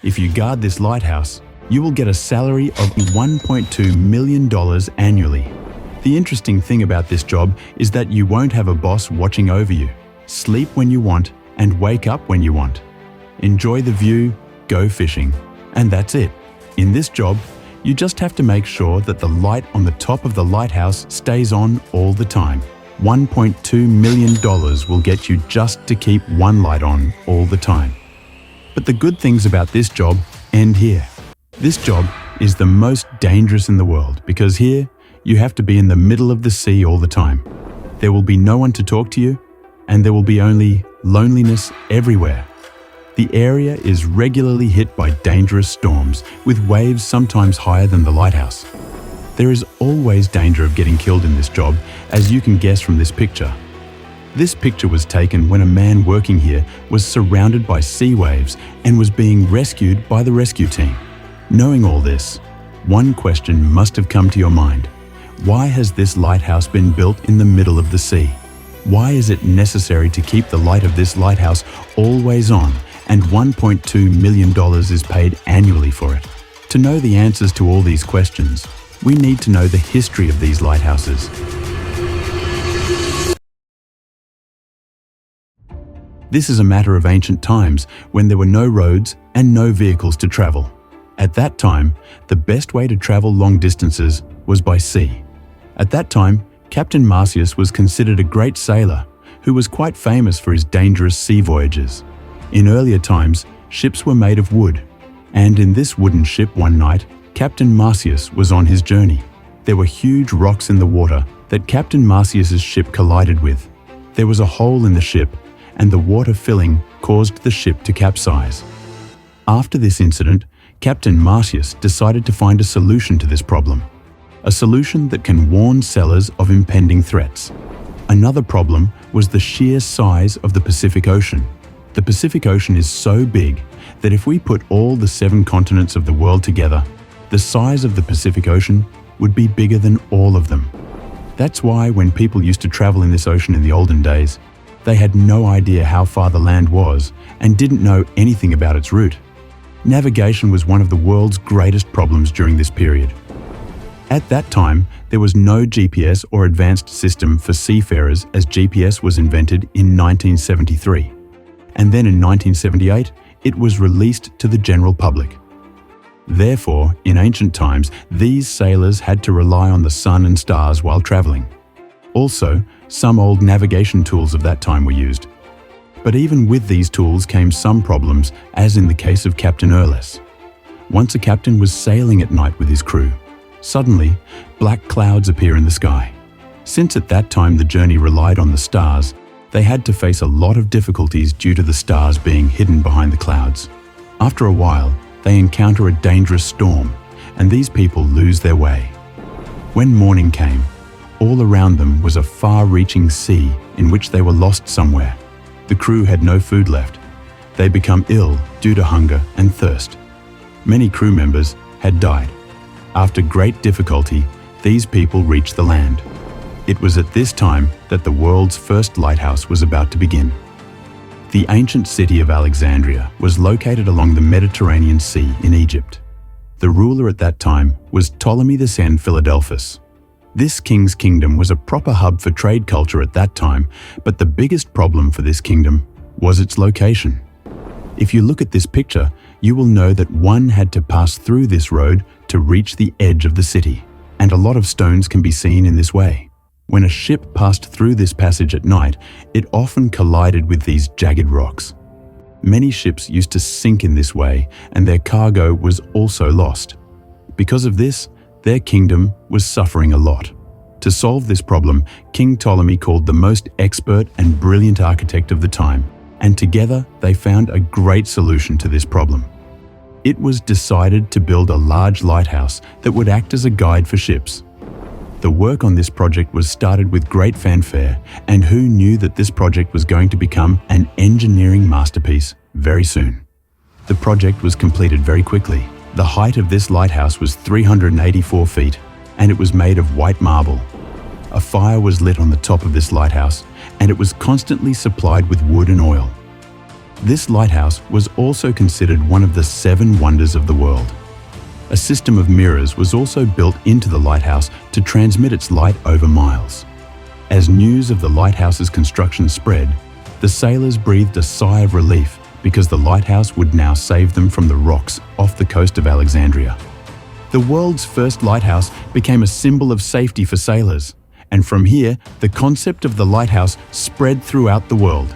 If you guard this lighthouse, you will get a salary of $1.2 million annually. The interesting thing about this job is that you won't have a boss watching over you. Sleep when you want and wake up when you want. Enjoy the view, go fishing, and that's it. In this job, you just have to make sure that the light on the top of the lighthouse stays on all the time. $1.2 million will get you just to keep one light on all the time. But the good things about this job end here. This job is the most dangerous in the world because here you have to be in the middle of the sea all the time. There will be no one to talk to you, and there will be only loneliness everywhere. The area is regularly hit by dangerous storms, with waves sometimes higher than the lighthouse. There is always danger of getting killed in this job, as you can guess from this picture. This picture was taken when a man working here was surrounded by sea waves and was being rescued by the rescue team. Knowing all this, one question must have come to your mind. Why has this lighthouse been built in the middle of the sea? Why is it necessary to keep the light of this lighthouse always on, and $1.2 million is paid annually for it? To know the answers to all these questions, we need to know the history of these lighthouses. This is a matter of ancient times when there were no roads and no vehicles to travel. At that time, the best way to travel long distances was by sea. At that time, Captain Marsyas was considered a great sailor who was quite famous for his dangerous sea voyages. In earlier times, ships were made of wood, and in this wooden ship one night, Captain Marsyas was on his journey. There were huge rocks in the water that Captain Marsyas's ship collided with. There was a hole in the ship, and the water filling caused the ship to capsize. After this incident, Captain Marsyas decided to find a solution to this problem. A solution that can warn sailors of impending threats. Another problem was the sheer size of the Pacific Ocean. The Pacific Ocean is so big that if we put all the 7 continents of the world together, the size of the Pacific Ocean would be bigger than all of them. That's why when people used to travel in this ocean in the olden days, they had no idea how far the land was and didn't know anything about its route. Navigation was one of the world's greatest problems during this period. At that time, there was no GPS or advanced system for seafarers, as GPS was invented in 1973. And then in 1978, it was released to the general public. Therefore, in ancient times, these sailors had to rely on the sun and stars while traveling. Also, some old navigation tools of that time were used. But even with these tools came some problems, as in the case of Captain Erles. Once a captain was sailing at night with his crew. Suddenly, black clouds appear in the sky. Since at that time the journey relied on the stars, they had to face a lot of difficulties due to the stars being hidden behind the clouds. After a while, they encounter a dangerous storm, and these people lose their way. When morning came, all around them was a far-reaching sea in which they were lost somewhere. The crew had no food left. They become ill due to hunger and thirst. Many crew members had died. After great difficulty, these people reached the land. It was at this time that the world's first lighthouse was about to begin. The ancient city of Alexandria was located along the Mediterranean Sea in Egypt. The ruler at that time was Ptolemy X Philadelphus. This king's kingdom was a proper hub for trade culture at that time, but the biggest problem for this kingdom was its location. If you look at this picture, you will know that one had to pass through this road to reach the edge of the city, and a lot of stones can be seen in this way. When a ship passed through this passage at night, it often collided with these jagged rocks. Many ships used to sink in this way, and their cargo was also lost. Because of this, their kingdom was suffering a lot. To solve this problem, King Ptolemy called the most expert and brilliant architect of the time, and together they found a great solution to this problem. It was decided to build a large lighthouse that would act as a guide for ships. The work on this project was started with great fanfare, and who knew that this project was going to become an engineering masterpiece very soon? The project was completed very quickly. The height of this lighthouse was 384 feet, and it was made of white marble. A fire was lit on the top of this lighthouse, and it was constantly supplied with wood and oil. This lighthouse was also considered one of the 7 wonders of the world. A system of mirrors was also built into the lighthouse to transmit its light over miles. As news of the lighthouse's construction spread, the sailors breathed a sigh of relief because the lighthouse would now save them from the rocks off the coast of Alexandria. The world's first lighthouse became a symbol of safety for sailors, and from here, the concept of the lighthouse spread throughout the world.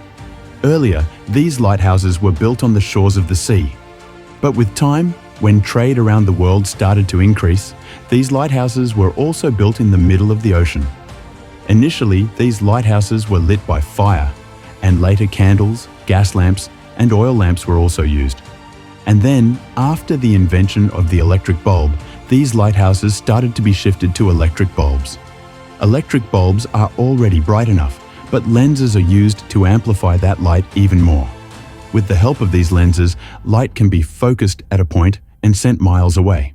Earlier, these lighthouses were built on the shores of the sea. But with time, when trade around the world started to increase, these lighthouses were also built in the middle of the ocean. Initially, these lighthouses were lit by fire, and later candles, gas lamps, and oil lamps were also used. And then, after the invention of the electric bulb, these lighthouses started to be shifted to electric bulbs. Electric bulbs are already bright enough, but lenses are used to amplify that light even more. With the help of these lenses, light can be focused at a point and sent miles away.